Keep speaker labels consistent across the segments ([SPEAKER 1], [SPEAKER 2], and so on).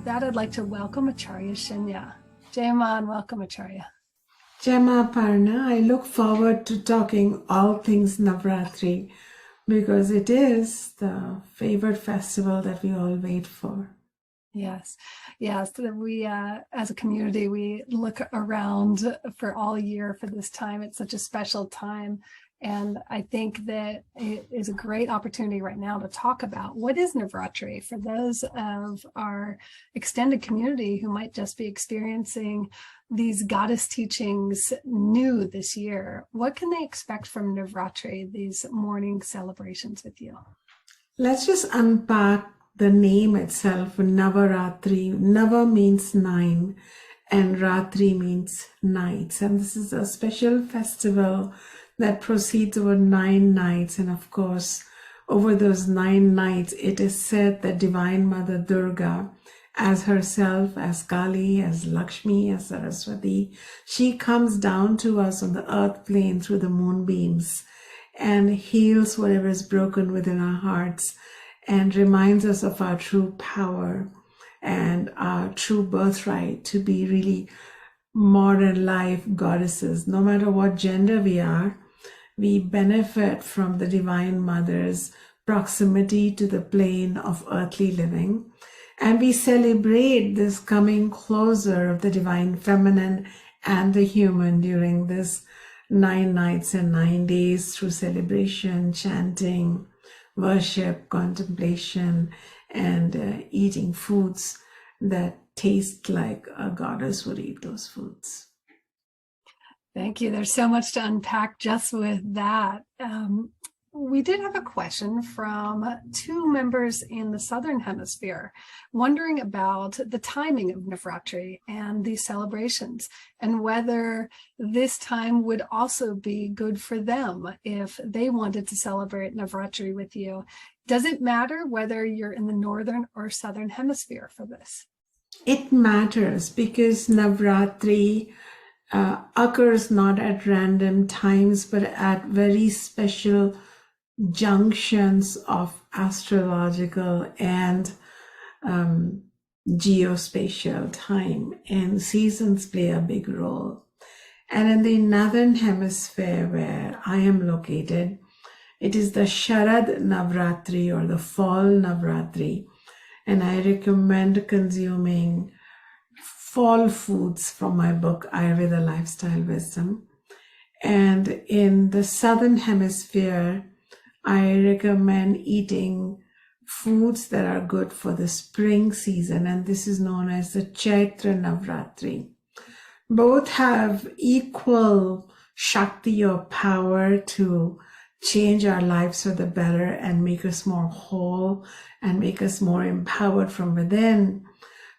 [SPEAKER 1] with that, I'd like to welcome Acharya Shunya. Jayaman, welcome Acharya.
[SPEAKER 2] Jema Aparna, I look forward to talking all things Navratri because it is the favorite festival that we all wait for.
[SPEAKER 1] Yes. We, as a community, we look around for all year for this time. It's such a special time. And I think that it is a great opportunity right now to talk about what is Navratri for those of our extended community who might just be experiencing these goddess teachings new this year. What can they expect from Navratri, these morning celebrations with you?
[SPEAKER 2] Let's just unpack the name itself. Navaratri. Nava means 9 and Ratri means nights. And this is a special festival that proceeds over 9 nights. And of course, over those 9 nights, it is said that Divine Mother Durga, as herself, as Kali, as Lakshmi, as Saraswati, she comes down to us on the earth plane through the moonbeams and heals whatever is broken within our hearts and reminds us of our true power and our true birthright to be really modern life goddesses. No matter what gender we are, we benefit from the Divine Mother's proximity to the plane of earthly living. And we celebrate this coming closer of the Divine Feminine and the human during this 9 nights and 9 days through celebration, chanting, worship, contemplation, and eating foods that taste like a goddess would eat those foods.
[SPEAKER 1] Thank you. There's so much to unpack just with that. We did have a question from 2 members in the Southern Hemisphere wondering about the timing of Navratri and these celebrations and whether this time would also be good for them if they wanted to celebrate Navratri with you. Does it matter whether you're in the Northern or Southern Hemisphere for this?
[SPEAKER 2] It matters because Navratri occurs not at random times, but at very special junctions of astrological and geospatial time, and seasons play a big role. And in the Northern Hemisphere where I am located, it is the Sharad Navratri or the Fall Navratri, and I recommend consuming fall foods from my book Ayurveda Lifestyle Wisdom. And in the Southern Hemisphere, I recommend eating foods that are good for the spring season, and this is known as the Chaitra Navratri. Both have equal Shakti or power to change our lives for the better and make us more whole and make us more empowered from within.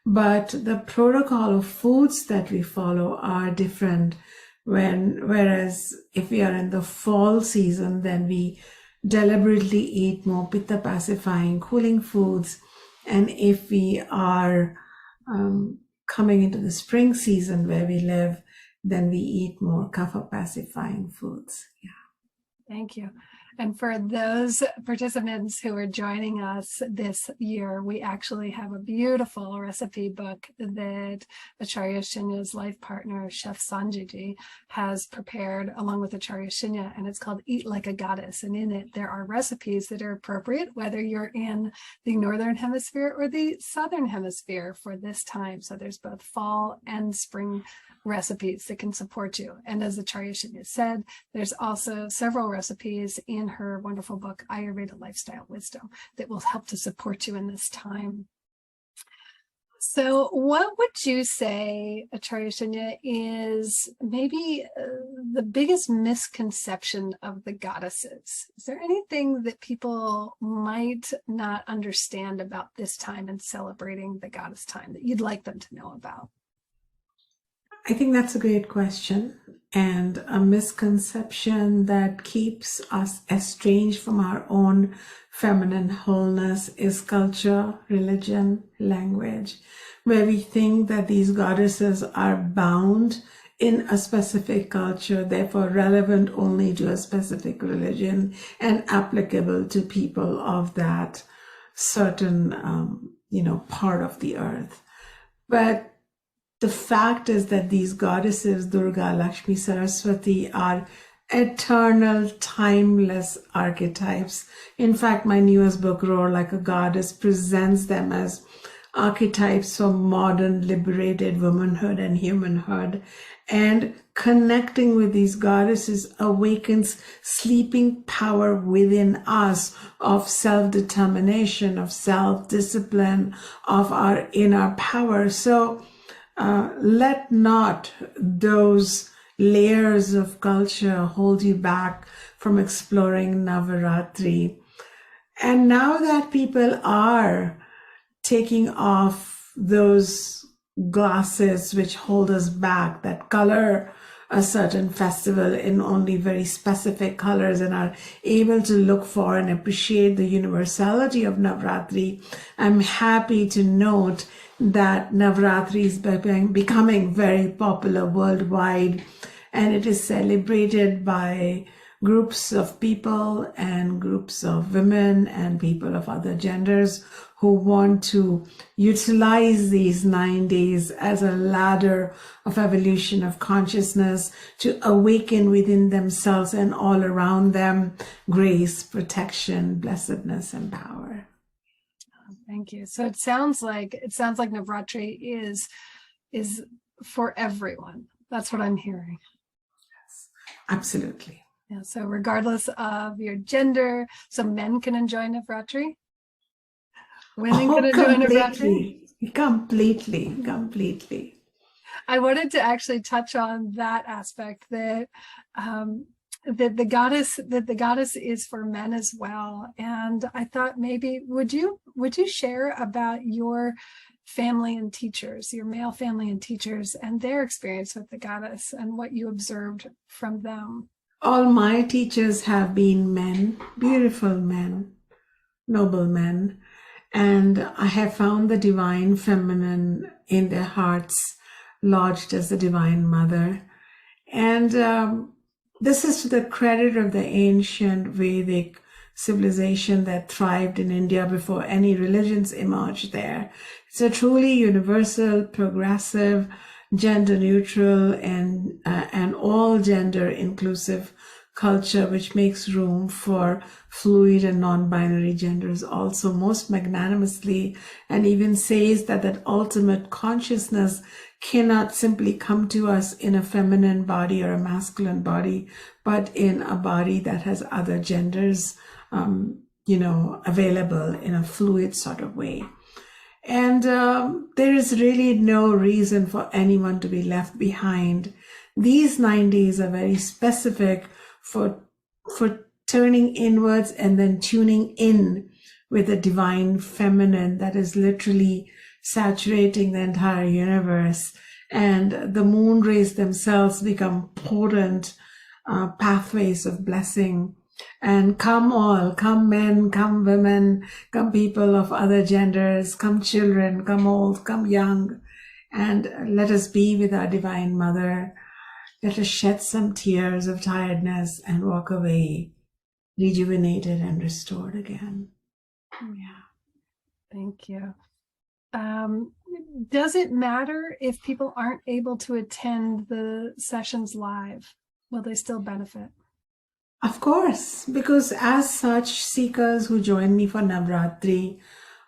[SPEAKER 2] But the protocol of foods that we follow are different. Whereas if we are in the fall season, then we deliberately eat more pitta pacifying, cooling foods. And if we are coming into the spring season where we live, then we eat more kapha pacifying foods. Yeah.
[SPEAKER 1] Thank you. And for those participants who are joining us this year, we actually have a beautiful recipe book that Acharya Shunya's life partner, Chef Sanjayji, has prepared along with Acharya Shunya, and it's called Eat Like a Goddess. And in it, there are recipes that are appropriate, whether you're in the Northern Hemisphere or the Southern Hemisphere for this time. So there's both fall and spring recipes that can support you. And as Acharya Shunya said, there's also several recipes in her wonderful book, Ayurveda Lifestyle Wisdom, that will help to support you in this time. So what would you say, Acharya Shunya, is maybe the biggest misconception of the goddesses? Is there anything that people might not understand about this time and celebrating the goddess time that you'd like them to know about?
[SPEAKER 2] I think that's a great question, and a misconception that keeps us estranged from our own feminine wholeness is culture, religion, language, where we think that these goddesses are bound in a specific culture, therefore relevant only to a specific religion and applicable to people of that certain, part of the earth. But the fact is that these goddesses, Durga, Lakshmi, Saraswati, are eternal, timeless archetypes. In fact, my newest book, Roar Like a Goddess, presents them as archetypes for modern liberated womanhood and humanhood. And connecting with these goddesses awakens sleeping power within us of self-determination, of self-discipline, of our inner power. So let not those layers of culture hold you back from exploring Navaratri. And now that people are taking off those glasses which hold us back, that color a certain festival in only very specific colors, and are able to look for and appreciate the universality of Navratri, I'm happy to note that Navratri is becoming very popular worldwide, and it is celebrated by groups of people and groups of women and people of other genders who want to utilize these 9 days as a ladder of evolution of consciousness to awaken within themselves and all around them grace, protection, blessedness, and power.
[SPEAKER 1] Thank you. So it sounds like Navratri is for everyone. That's what I'm hearing.
[SPEAKER 2] Yes, absolutely.
[SPEAKER 1] Yeah. So regardless of your gender, so men can enjoy Navratri. Women can enjoy Navratri.
[SPEAKER 2] Completely.
[SPEAKER 1] I wanted to actually touch on that aspect, that that the goddess is for men as well. And I thought maybe would you share about your family and teachers, your male family and teachers, and their experience with the goddess and what you observed from them?
[SPEAKER 2] All my teachers have been men, beautiful men, noble men, and I have found the divine feminine in their hearts, lodged as the Divine Mother. And this is to the credit of the ancient Vedic civilization that thrived in India before any religions emerged there. It's a truly universal, progressive, gender neutral, and all gender inclusive culture, which makes room for fluid and non-binary genders also most magnanimously, and even says that that ultimate consciousness cannot simply come to us in a feminine body or a masculine body, but in a body that has other genders, available in a fluid sort of way. And there is really no reason for anyone to be left behind. These 9 days are very specific for turning inwards and then tuning in with the divine feminine that is literally saturating the entire universe. And the moon rays themselves become potent pathways of blessing. And come all, come men, come women, come people of other genders, come children, come old, come young, and let us be with our Divine Mother. Let us shed some tears of tiredness and walk away rejuvenated and restored again.
[SPEAKER 1] Yeah. Thank you. Does it matter if people aren't able to attend the sessions live? Will they still benefit?
[SPEAKER 2] Of course, because as such, seekers who join me for Navratri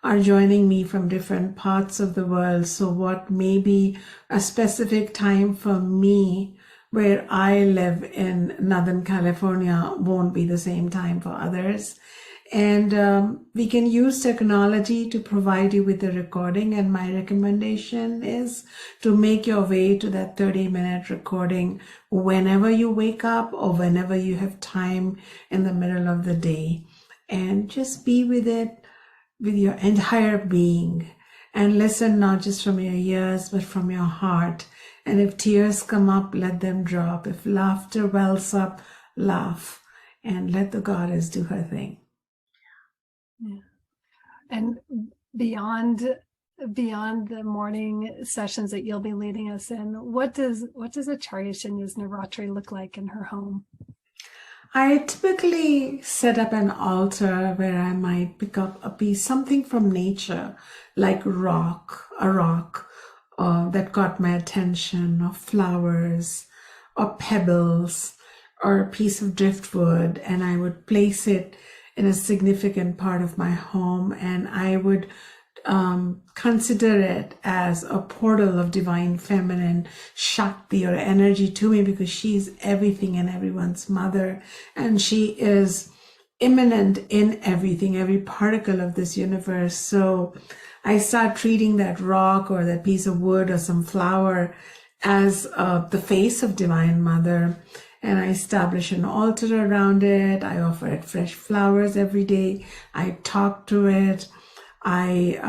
[SPEAKER 2] are joining me from different parts of the world. So what may be a specific time for me where I live in Northern California won't be the same time for others. And we can use technology to provide you with the recording. And my recommendation is to make your way to that 30-minute recording whenever you wake up or whenever you have time in the middle of the day. And just be with it with your entire being. And listen not just from your ears, but from your heart. And if tears come up, let them drop. If laughter wells up, laugh. And let the goddess do her thing.
[SPEAKER 1] Yeah. And beyond the morning sessions that you'll be leading us in, what does Acharya Shunya's Navratri look like in her home?
[SPEAKER 2] I typically set up an altar where I might pick up a piece, something from nature, like a rock, that caught my attention, or flowers, or pebbles, or a piece of driftwood, and I would place it in a significant part of my home, and I would consider it as a portal of divine feminine Shakti or energy to me, because she's everything and everyone's mother, and she is immanent in everything, every particle of this universe. So I start treating that rock or that piece of wood or some flower as the face of Divine Mother, and I establish an altar around it. I offer it fresh flowers every day. I talk to it. I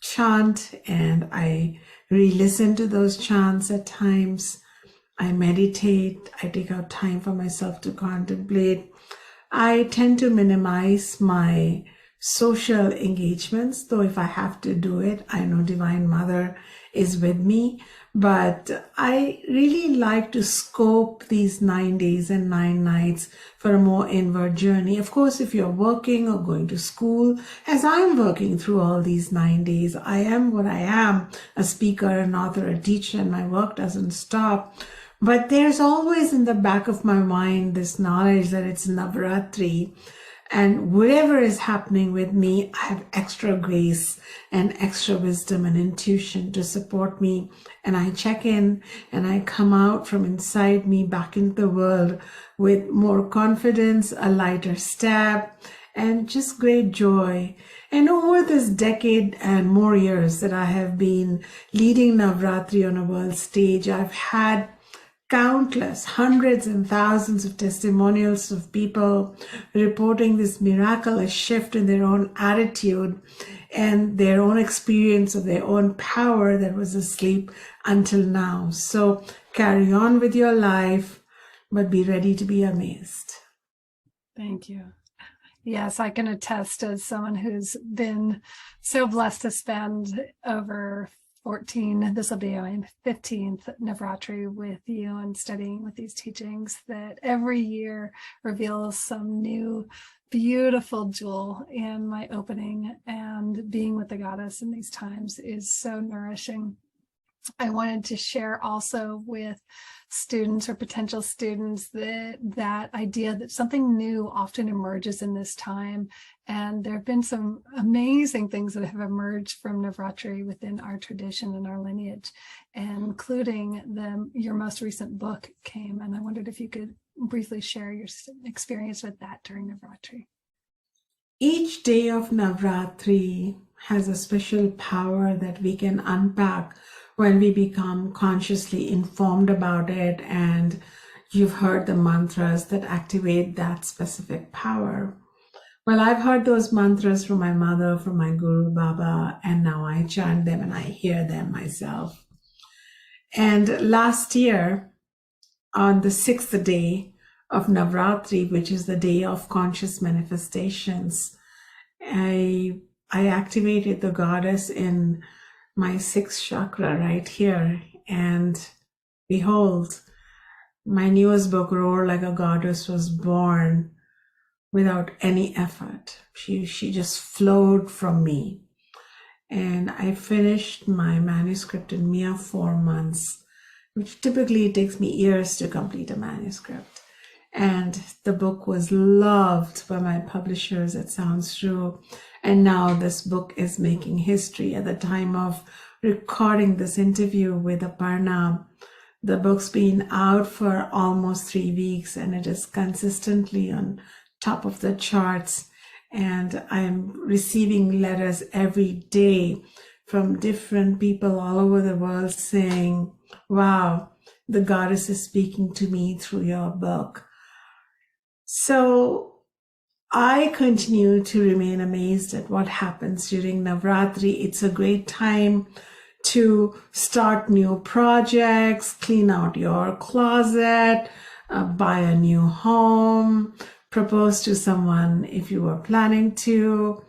[SPEAKER 2] chant, and I re-listen to those chants at times. I meditate. I take out time for myself to contemplate. I tend to minimize my social engagements, though if I have to do it, I know Divine Mother is with me. But I really like to scope these 9 days and 9 nights for a more inward journey. Of course, if you're working or going to school, as I'm working through all these 9 days, I am what I am, a speaker, an author, a teacher, and my work doesn't stop. But there's always in the back of my mind this knowledge that it's Navratri, and whatever is happening with me, I have extra grace and extra wisdom and intuition to support me. And I check in and I come out from inside me back into the world with more confidence, a lighter step, and just great joy. And over this decade and more years that I have been leading Navratri on a world stage, I've had countless, hundreds and thousands of testimonials of people reporting this miraculous shift in their own attitude and their own experience of their own power that was asleep until now. So carry on with your life, but be ready to be amazed.
[SPEAKER 1] Thank you. Yes, I can attest as someone who's been so blessed to spend over 14, this will be my 15th Navratri with you and studying with these teachings, that every year reveals some new beautiful jewel in my opening, and being with the goddess in these times is so nourishing. I wanted to share also with students or potential students that idea that something new often emerges in this time. And there have been some amazing things that have emerged from Navratri within our tradition and our lineage, including your most recent book came. And I wondered if you could briefly share your experience with that during Navratri.
[SPEAKER 2] Each day of Navratri has a special power that we can unpack when we become consciously informed about it, and you've heard the mantras that activate that specific power. Well, I've heard those mantras from my mother, from my Guru Baba, and now I chant them and I hear them myself. And last year, on the 6th day of Navratri, which is the day of conscious manifestations, I activated the goddess in my 6th chakra right here, and behold, my newest book, Roar Like a Goddess, was born without any effort. She just flowed from me, and I finished my manuscript in mere 4 months, which typically takes me years to complete a manuscript. And the book was loved by my publishers at Sounds True. And now this book is making history. At the time of recording this interview with Aparna, the book's been out for almost 3 weeks, and it is consistently on top of the charts. And I'm receiving letters every day from different people all over the world saying, wow, the goddess is speaking to me through your book. So I continue to remain amazed at what happens during Navratri. It's a great time to start new projects, clean out your closet, buy a new home, propose to someone if you were planning to,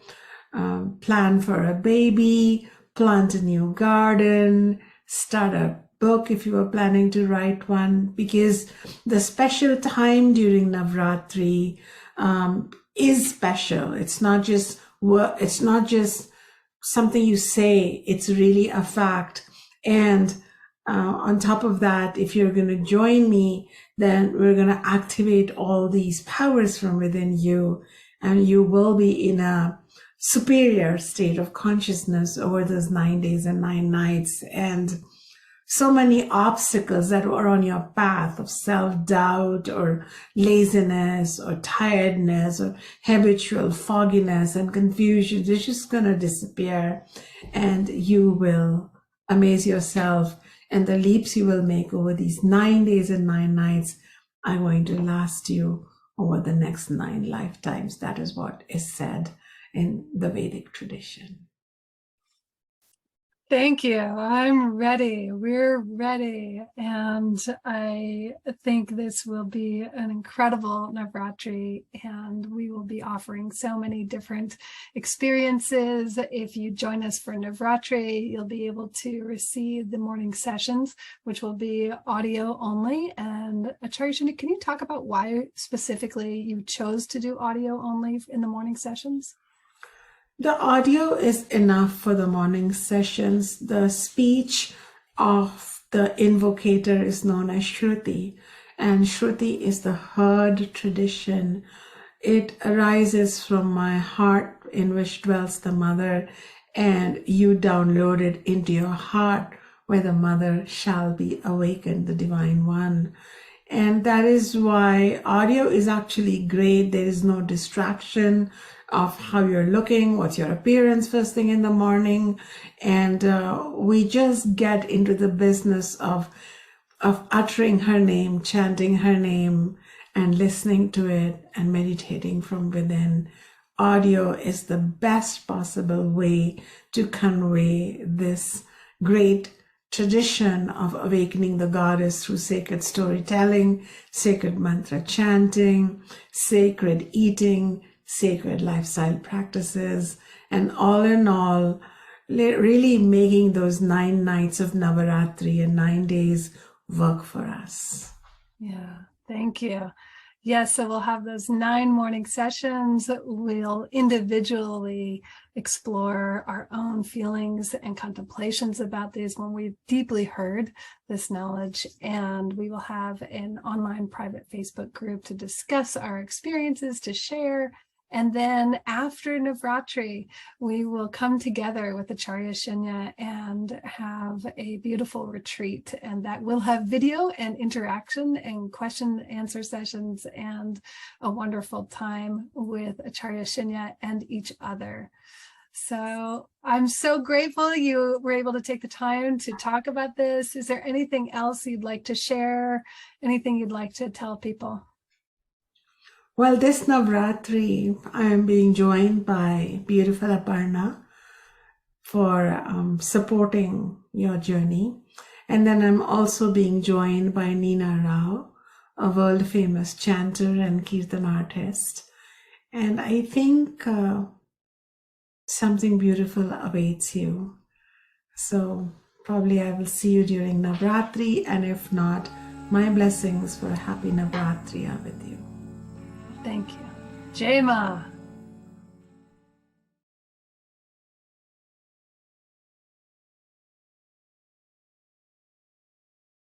[SPEAKER 2] plan for a baby, plant a new garden, start a book if you were planning to write one, because the special time during Navratri is special. It's not just something you say, it's really a fact. And on top of that, if you're going to join me, then we're going to activate all these powers from within you, and you will be in a superior state of consciousness over those 9 days and 9 nights. And so many obstacles that were on your path of self-doubt or laziness or tiredness or habitual fogginess and confusion, they're just going to disappear, and you will amaze yourself. And the leaps you will make over these 9 days and 9 nights are going to last you over the next 9 lifetimes. That is what is said in the Vedic tradition.
[SPEAKER 1] Thank you. I'm ready. We're ready. And I think this will be an incredible Navratri, and we will be offering so many different experiences. If you join us for Navratri, you'll be able to receive the morning sessions, which will be audio only. And Acharya Shunya, can you talk about why specifically you chose to do audio only in the morning sessions?
[SPEAKER 2] The audio is enough for the morning sessions. The speech of the invocator is known as Shruti, and Shruti is the heard tradition. It arises from my heart in which dwells the mother, and you download it into your heart where the mother shall be awakened, the divine one. And that is why audio is actually great. There is no distraction of how you're looking, what's your appearance first thing in the morning. And we just get into the business of uttering her name, chanting her name, and listening to it and meditating from within. Audio is the best possible way to convey this great tradition of awakening the goddess through sacred storytelling, sacred mantra chanting, sacred eating, sacred lifestyle practices, and all in all, really making those 9 nights of Navaratri and 9 days work for us.
[SPEAKER 1] Yeah, thank you. Yes, so we'll have those 9 morning sessions. We'll individually explore our own feelings and contemplations about these when we've deeply heard this knowledge. And we will have an online private Facebook group to discuss our experiences, to share. And then after Navratri, we will come together with Acharya Shunya and have a beautiful retreat. And that will have video and interaction and question and answer sessions and a wonderful time with Acharya Shunya and each other. So I'm so grateful you were able to take the time to talk about this. Is there anything else you'd like to share? Anything you'd like to tell people?
[SPEAKER 2] Well, this Navratri, I am being joined by beautiful Aparna for supporting your journey. And then I'm also being joined by Nina Rao, a world-famous chanter and kirtan artist. And I think something beautiful awaits you. So probably I will see you during Navratri, and if not, my blessings for a happy Navratri are with you.
[SPEAKER 1] Thank you. Jai Ma.